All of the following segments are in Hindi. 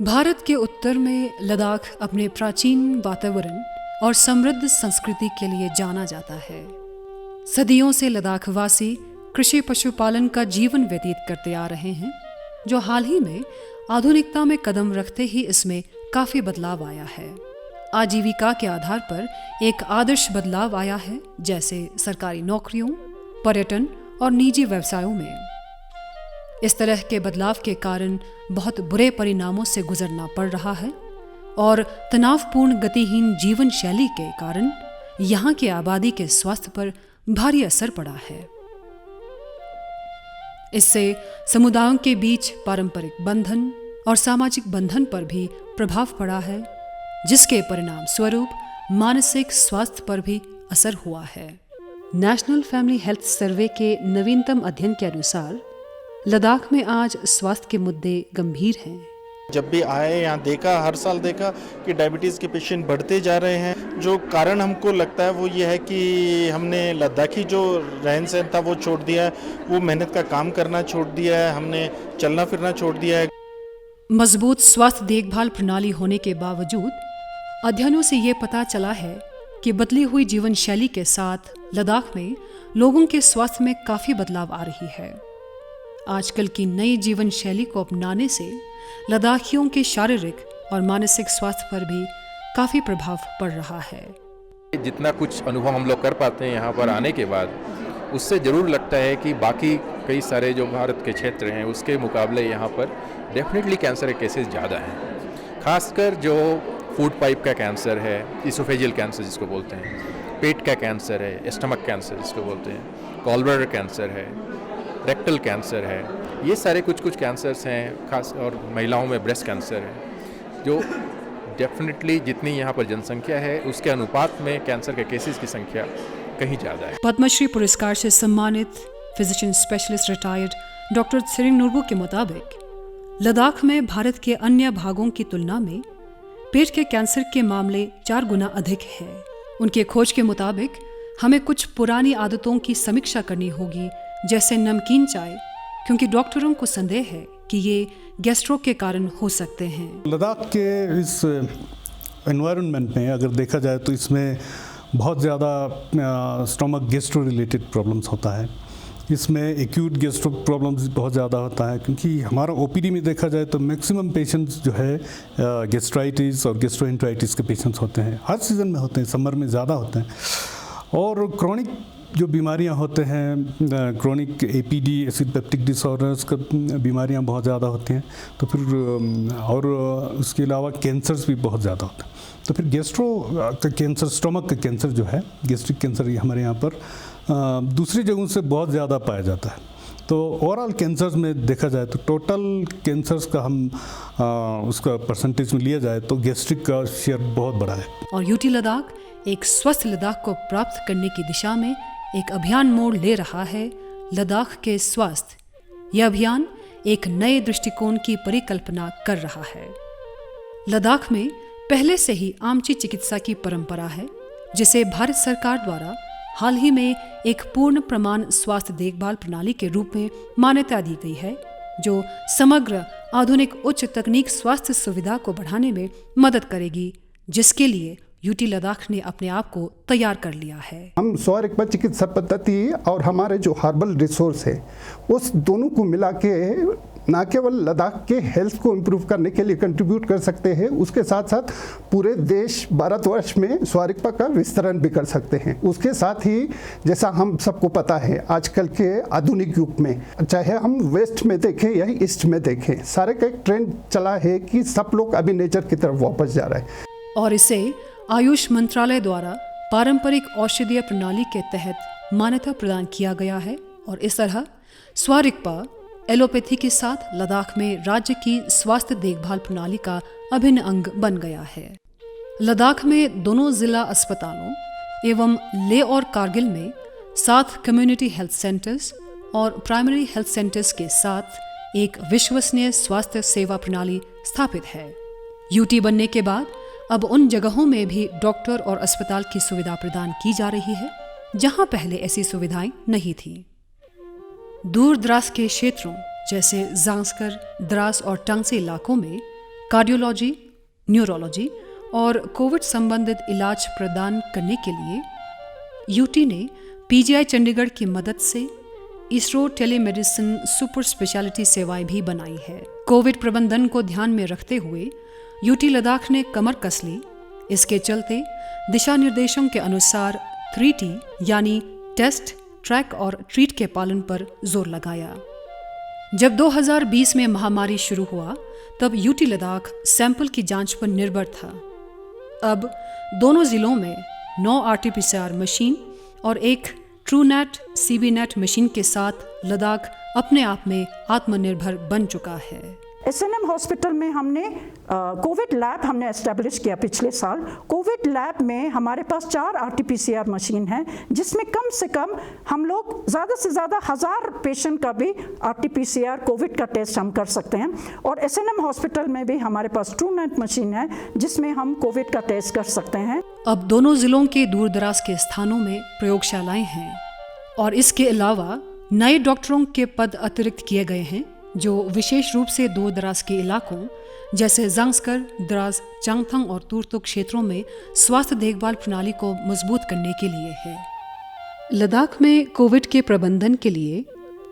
भारत के उत्तर में लद्दाख अपने प्राचीन वातावरण और समृद्ध संस्कृति के लिए जाना जाता है। सदियों से लद्दाखवासी कृषि पशुपालन का जीवन व्यतीत करते आ रहे हैं, जो हाल ही में आधुनिकता में कदम रखते ही इसमें काफ़ी बदलाव आया है। आजीविका के आधार पर एक आदर्श बदलाव आया है, जैसे सरकारी नौकरियों, पर्यटन और निजी व्यवसायों में। इस तरह के बदलाव के कारण बहुत बुरे परिणामों से गुजरना पड़ रहा है और तनावपूर्ण गतिहीन जीवन शैली के कारण यहाँ की आबादी के स्वास्थ्य पर भारी असर पड़ा है। इससे समुदायों के बीच पारंपरिक बंधन और सामाजिक बंधन पर भी प्रभाव पड़ा है, जिसके परिणाम स्वरूप मानसिक स्वास्थ्य पर भी असर हुआ है। नेशनल फैमिली हेल्थ सर्वे के नवीनतम अध्ययन के अनुसार लद्दाख में आज स्वास्थ्य के मुद्दे गंभीर हैं। जब भी आए यहाँ देखा, हर साल देखा कि डायबिटीज़ के पेशेंट बढ़ते जा रहे हैं। जो कारण हमको लगता है वो ये है कि हमने लद्दाखी जो रहन सहन था वो छोड़ दिया है, वो मेहनत का काम करना छोड़ दिया है, हमने चलना फिरना छोड़ दिया है। मजबूत स्वास्थ्य देखभाल प्रणाली होने के बावजूद अध्ययनों से ये पता चला है कि बदली हुई जीवन शैली के साथ लद्दाख में लोगों के स्वास्थ्य में काफ़ी बदलाव आ रही है। आजकल की नई जीवन शैली को अपनाने से लद्दाखियों के शारीरिक और मानसिक स्वास्थ्य पर भी काफ़ी प्रभाव पड़ रहा है। जितना कुछ अनुभव हम लोग कर पाते हैं यहाँ पर आने के बाद, उससे ज़रूर लगता है कि बाकी कई सारे जो भारत के क्षेत्र हैं उसके मुकाबले यहाँ पर डेफिनेटली कैंसर के केसेस ज़्यादा हैं। खासकर जो फूड पाइप का कैंसर है, इसोफेजियल कैंसर जिसको बोलते हैं, पेट का कैंसर है, स्टमक कैंसर जिसको बोलते हैं, गॉलब्लैडर कैंसर है, रेक्टल कैंसर है, ये सारे कुछ कैंसर्स हैं। खास और महिलाओं में ब्रेस्ट कैंसर है, जो डेफिनेटली जितनी यहाँ पर जनसंख्या है उसके अनुपात में कैंसर के केसेस की संख्या कहीं ज़्यादा है। पद्मश्री पुरस्कार से सम्मानित physician specialist retired doctor Tsering Norbu के मुताबिक लद्दाख में भारत के अन्य भागों की तुलना में पेट के कैंसर के मामले 4 गुना अधिक है। उनके खोज के मुताबिक हमें कुछ पुरानी आदतों की समीक्षा करनी होगी, जैसे नमकीन चाय, क्योंकि डॉक्टरों को संदेह है कि ये गैस्ट्रो के कारण हो सकते हैं। लद्दाख के इस एनवायरनमेंट में अगर देखा जाए तो इसमें बहुत ज़्यादा स्टमक गैस्ट्रो रिलेटेड प्रॉब्लम्स होता है। इसमें एक्यूट गैस्ट्रो प्रॉब्लम्स बहुत ज़्यादा होता है, क्योंकि हमारा ओपीडी में देखा जाए तो मैक्सिमम पेशेंट्स जो है गैस्ट्राइटिस और गैस्ट्रोएंटेराइटिस के पेशेंट्स होते हैं। हर सीज़न में होते हैं, समर में ज़्यादा होते हैं। और क्रॉनिक जो बीमारियां होते हैं, chronic APD acid peptic disorders का बीमारियां बहुत ज़्यादा होती हैं। तो फिर और उसके अलावा कैंसर्स भी बहुत ज़्यादा होते हैं। तो फिर गैस्ट्रो का कैंसर, स्टमक का कैंसर जो है, गैस्ट्रिक कैंसर, ये हमारे यहाँ पर दूसरी जगहों से बहुत ज़्यादा पाया जाता है। तो ओवरऑल कैंसर्स में देखा जाए तो टोटल कैंसर्स का हम उसका परसेंटेज में लिया जाए तो गैस्ट्रिक का शेयर बहुत बड़ा है। और यूटी लद्दाख एक स्वस्थ लद्दाख को प्राप्त करने की दिशा में एक अभियान मोड़ ले रहा है, लद्दाख के स्वास्थ्य। यह अभियान एक नए दृष्टिकोण की परिकल्पना कर रहा है। लद्दाख में पहले से ही आमची चिकित्सा की परंपरा है, जिसे भारत सरकार द्वारा हाल ही में एक पूर्ण प्रमाण स्वास्थ्य देखभाल प्रणाली के रूप में मान्यता दी गई है, जो समग्र आधुनिक उच्च तकनीक स्वास्थ्य सुविधा को बढ़ाने में मदद करेगी, जिसके लिए यूटी लद्दाख ने अपने आप को तैयार कर लिया है। हम स्वरिक्पा चिकित्सा पद्धति और हमारे जो हर्बल रिसोर्स है, उस दोनों को मिला के न केवल लद्दाख के हेल्थ को इम्प्रूव करने के लिए कंट्रीब्यूट कर सकते हैं, उसके साथ साथ पूरे देश भारतवर्ष में स्वरिक्पा का विस्तरण भी कर सकते हैं। उसके साथ ही जैसा हम सबको पता है, आजकल के आधुनिक युग में चाहे हम वेस्ट में देखें या ईस्ट में देखें, सारे का एक ट्रेंड चला है कि सब लोग अभी नेचर की तरफ वापस जा रहे हैं। और इसे आयुष मंत्रालय द्वारा पारंपरिक औषधीय प्रणाली के तहत मान्यता प्रदान किया गया है। और इस तरह स्वरिक्पा एलोपैथी के साथ लद्दाख में राज्य की स्वास्थ्य देखभाल प्रणाली का अभिन्न अंग बन गया है। लद्दाख में दोनों जिला अस्पतालों एवं लेह और कारगिल में 7 कम्युनिटी हेल्थ सेंटर्स और प्राइमरी हेल्थ सेंटर्स के साथ एक विश्वसनीय स्वास्थ्य सेवा प्रणाली स्थापित है। यूटी बनने के बाद अब उन जगहों में भी डॉक्टर और अस्पताल की सुविधा प्रदान की जा रही है, जहां पहले ऐसी सुविधाएं नहीं थी। दूर दराज के क्षेत्रों जैसे जांस्कर, द्रास और टांगसे इलाकों में कार्डियोलॉजी, न्यूरोलॉजी और कोविड संबंधित इलाज प्रदान करने के लिए यूटी ने पीजीआई चंडीगढ़ की मदद से इसरो टेलीमेडिसिन सुपर स्पेशलिटी सेवाएं भी बनाई है। कोविड प्रबंधन को ध्यान में रखते हुए यूटी लद्दाख ने कमर कस ली। इसके चलते दिशा निर्देशों के अनुसार 3T यानी टेस्ट, ट्रैक और ट्रीट के पालन पर जोर लगाया। जब 2020 में महामारी शुरू हुआ तब यूटी लद्दाख सैंपल की जांच पर निर्भर था। अब दोनों जिलों में 9 RT-PCR मशीन और एक ट्रूनेट CBNet मशीन के साथ लद्दाख अपने आप में आत्मनिर्भर बन चुका है। SNM हॉस्पिटल में हमने कोविड लैब हमने एस्टेब्लिश किया पिछले साल। कोविड लैब में हमारे पास 4 RT-PCR मशीन है, जिसमें कम से कम हम लोग ज़्यादा से ज़्यादा 1000 पेशेंट का भी RT-PCR कोविड का टेस्ट हम कर सकते हैं। और SNM हॉस्पिटल में भी हमारे पास ट्रूनेट मशीन है, जिसमें हम कोविड का टेस्ट कर सकते हैं। अब दोनों जिलों के दूर दराज के स्थानों में प्रयोगशालाएं हैं और इसके अलावा नए डॉक्टरों के पद अतिरिक्त किए गए हैं, जो विशेष रूप से दूर दराज के इलाकों जैसे जांस्कर, द्रास, चांगथंग और तुर्तुक क्षेत्रों में स्वास्थ्य देखभाल प्रणाली को मजबूत करने के लिए है। लद्दाख में कोविड के प्रबंधन के लिए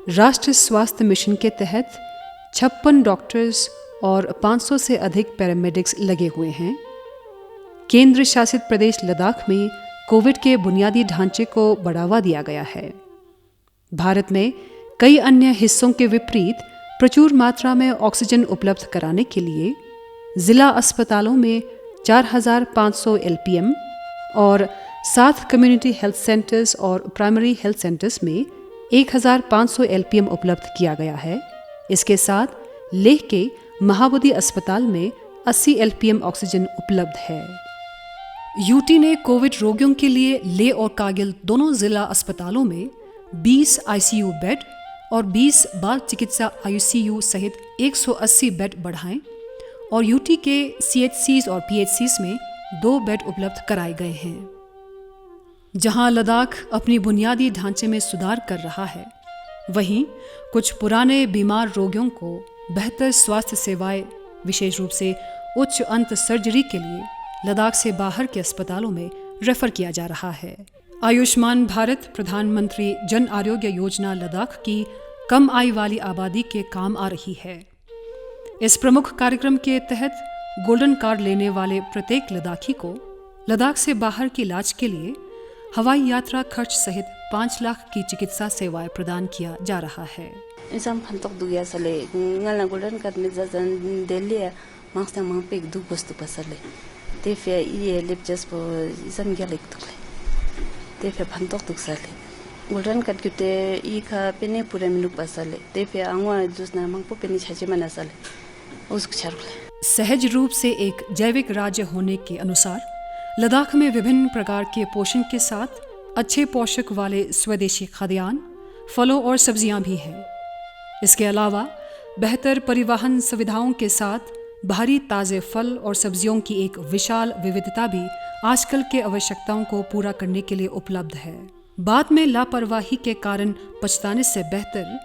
राष्ट्रीय स्वास्थ्य मिशन के तहत 56 डॉक्टर्स और 500 से अधिक पैरामेडिक्स लगे हुए हैं। केंद्र शासित प्रदेश लद्दाख में कोविड के बुनियादी ढांचे को बढ़ावा दिया गया है। भारत में कई अन्य हिस्सों के विपरीत प्रचुर मात्रा में ऑक्सीजन उपलब्ध कराने के लिए जिला अस्पतालों में 4500 LPM और 7 कम्युनिटी हेल्थ सेंटर्स और प्राइमरी हेल्थ सेंटर्स में 1500 LPM उपलब्ध किया गया है। इसके साथ लेह के महाबोधि अस्पताल में 80 LPM ऑक्सीजन उपलब्ध है। यूटी ने कोविड रोगियों के लिए लेह और कारगिल दोनों जिला अस्पतालों में 20 ICU बेड और 20 बाल चिकित्सा ICU सहित 180 बेड बढ़ाएं और यूटी के CHCs और PHCs में 2 बेड उपलब्ध कराए गए हैं। जहां लद्दाख अपनी बुनियादी ढांचे में सुधार कर रहा है, वहीं कुछ पुराने बीमार रोगियों को बेहतर स्वास्थ्य सेवाएं, विशेष रूप से उच्च अंत सर्जरी के लिए लद्दाख से बाहर के अस्पतालों में रेफर किया जा रहा है। आयुष्मान भारत प्रधानमंत्री जन आरोग्य योजना लद्दाख की कम आय वाली आबादी के काम आ रही है। इस प्रमुख कार्यक्रम के तहत गोल्डन कार्ड लेने वाले प्रत्येक लद्दाखी को लद्दाख से बाहर के इलाज के लिए हवाई यात्रा खर्च सहित 5 लाख की चिकित्सा सेवाएं प्रदान किया जा रहा है। इंसान फंतक दुगिया सले ngala golden card ne zazan delia mangsta mangpek du postu pasale te fe ie lep just po izan galek tukle te fe phantok tuk sale golden card kute I kha pene pure minuk pasale te fe angwa jusna mangpo peni chaje mana sale उसको छारले। सहज रूप से एक जैविक राज्य होने के अनुसार लद्दाख में विभिन्न प्रकार के पोषण के साथ अच्छे पोषक वाले स्वदेशी खाद्यान्न, फलों और सब्जियां भी हैं। इसके अलावा बेहतर परिवहन सुविधाओं के साथ भारी ताज़े फल और सब्जियों की एक विशाल विविधता भी आजकल के आवश्यकताओं को पूरा करने के लिए उपलब्ध है। बाद में लापरवाही के कारण पछताने से बेहतर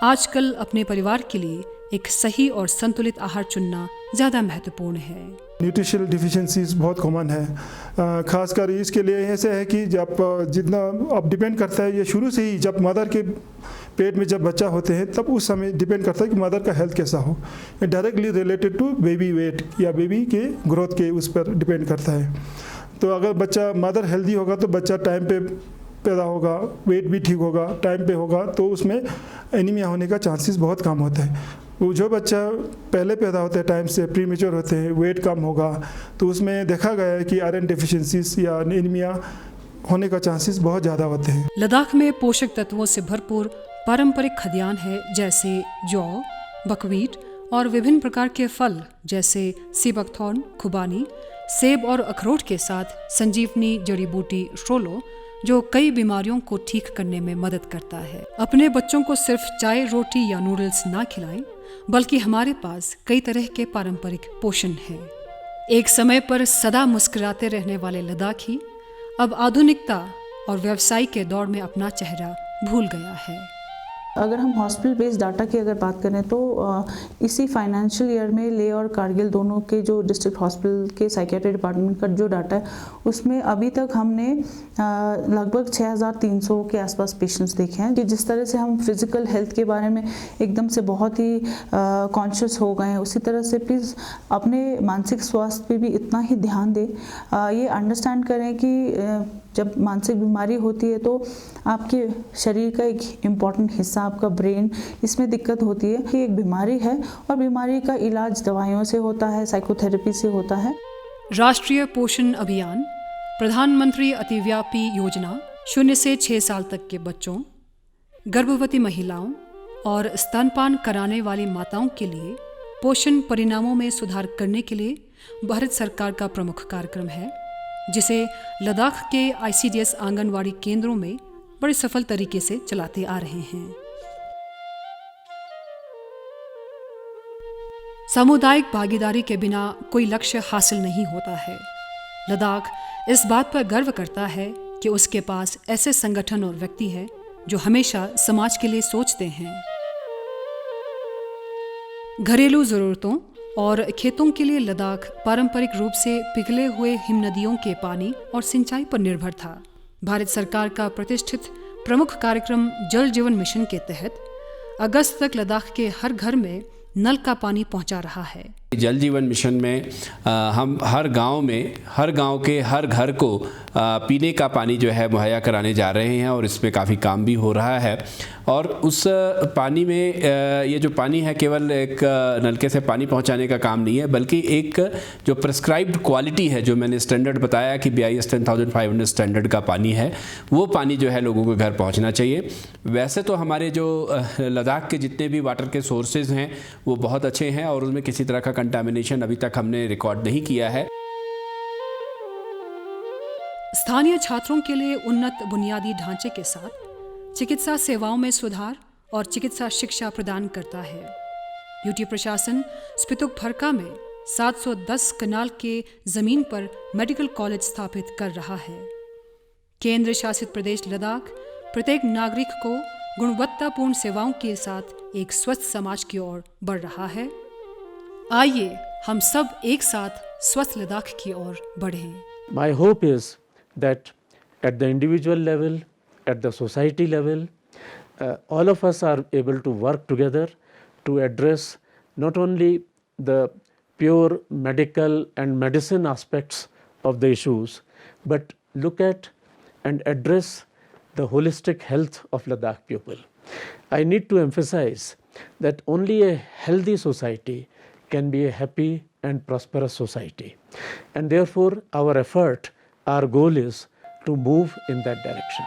आजकल अपने परिवार के लिए एक सही और संतुलित आहार चुनना ज़्यादा महत्वपूर्ण है। न्यूट्रिशनल डिफिशिएंसीज बहुत कॉमन है, खासकर इसके लिए ऐसे है कि जब जितना अब डिपेंड करता है, ये शुरू से ही जब मदर के पेट में जब बच्चा होते हैं तब उस समय डिपेंड करता है कि मदर का हेल्थ कैसा हो। ये directly related to baby weight या बेबी के ग्रोथ के उस पर डिपेंड करता है। तो अगर बच्चा मदर हेल्दी होगा तो बच्चा टाइम पे पैदा होगा, वेट भी ठीक होगा, टाइम पे होगा, तो उसमें एनीमिया होने का चांसेस बहुत कम होता है। वो जो बच्चा पहले पैदा होते हैं, टाइम से प्री मेच्योर होते हैं, वेट कम होगा, तो उसमें देखा गया है कि आयरन डेफिशिएंसीज या एनीमिया होने का चांसेस बहुत ज़्यादा होते हैं। लद्दाख में पोषक तत्वों से भरपूर पारंपरिक खाद्यान्न है, जैसे जौ, बकवीट और विभिन्न प्रकार के फल जैसे सीबकथॉर्न, खुबानी, सेब और अखरोट के साथ संजीवनी जड़ी बूटी शोलो, जो कई बीमारियों को ठीक करने में मदद करता है। अपने बच्चों को सिर्फ चाय, रोटी या नूडल्स ना खिलाएं, बल्कि हमारे पास कई तरह के पारंपरिक पोषण हैं। एक समय पर सदा मुस्कुराते रहने वाले लद्दाखी अब आधुनिकता और व्यवसाय के दौर में अपना चेहरा भूल गया है। अगर हम हॉस्पिटल बेस्ड डाटा की अगर बात करें तो इसी फाइनेंशियल ईयर में लेह और कारगिल दोनों के जो डिस्ट्रिक्ट हॉस्पिटल के साइकेट्री डिपार्टमेंट का जो डाटा है उसमें अभी तक हमने लगभग 6300 के आसपास पेशेंट्स देखे हैं। कि जिस तरह से हम फिज़िकल हेल्थ के बारे में एकदम से बहुत ही कॉन्शियस हो गए हैं, उसी तरह से प्लीज़ अपने मानसिक स्वास्थ्य पे भी इतना ही ध्यान दें। ये अंडरस्टैंड करें कि जब मानसिक बीमारी होती है तो आपके शरीर का एक इम्पॉर्टेंट हिस्सा आपका ब्रेन, इसमें दिक्कत होती है कि एक बीमारी है और बीमारी का इलाज दवाइयों से होता है, साइकोथेरेपी से होता है। राष्ट्रीय पोषण अभियान, प्रधानमंत्री अतिव्यापी योजना 0 से 6 साल तक के बच्चों, गर्भवती महिलाओं और स्तनपान कराने वाली माताओं के लिए पोषण परिणामों में सुधार करने के लिए भारत सरकार का प्रमुख कार्यक्रम है, जिसे लद्दाख के ICDS आंगनवाड़ी केंद्रों में बड़े सफल तरीके से चलाते आ रहे हैं। सामुदायिक भागीदारी के बिना कोई लक्ष्य हासिल नहीं होता है। लद्दाख इस बात पर गर्व करता है कि उसके पास ऐसे संगठन और व्यक्ति हैं जो हमेशा समाज के लिए सोचते हैं। घरेलू ज़रूरतों और खेतों के लिए लद्दाख पारंपरिक रूप से पिघले हुए हिमनदियों के पानी और सिंचाई पर निर्भर था। भारत सरकार का प्रतिष्ठित प्रमुख कार्यक्रम जल जीवन मिशन के तहत अगस्त तक लद्दाख के हर घर में नल का पानी पहुंचा रहा है। जल जीवन मिशन में हम हर गांव के हर घर को पीने का पानी जो है मुहैया कराने जा रहे हैं और इसमें काफ़ी काम भी हो रहा है। और उस पानी में ये जो पानी है केवल एक नलके से पानी पहुंचाने का काम नहीं है, बल्कि एक जो प्रिस्क्राइब्ड क्वालिटी है, जो मैंने स्टैंडर्ड बताया कि BIS 10500 स्टैंडर्ड का पानी है, वो पानी जो है लोगों के घर पहुंचना चाहिए। वैसे तो हमारे जो लद्दाख के जितने भी वाटर के सोर्सेज हैं वो बहुत अच्छे हैं और उसमें किसी तरह का कंटामिनेशन अभी तक हमने रिकॉर्ड नहीं किया है। स्थानीय छात्रों के लिए उन्नत बुनियादी ढांचे के साथ चिकित्सा सेवाओं में सुधार और चिकित्सा शिक्षा प्रदान करता है। यूटी प्रशासन स्पितुक फरका में 710 कनाल के जमीन पर मेडिकल कॉलेज स्थापित कर रहा है। केंद्र शासित प्रदेश लद्दाख प्रत्येक नागरिक को गुणवत्तापूर्ण सेवाओं के साथ एक स्वस्थ समाज की ओर बढ़ रहा है। आइए हम सब एक साथ स्वस्थ लद्दाख की ओर बढ़ें। My hope is that at the individual level, at the society level, all of us are able to work together to address not only the pure medical and medicine aspects of the issues, but look at and address the holistic health of Ladakh people. I need to emphasize that only a healthy society can be a happy and prosperous society, and therefore our effort, our goal is to move in that direction.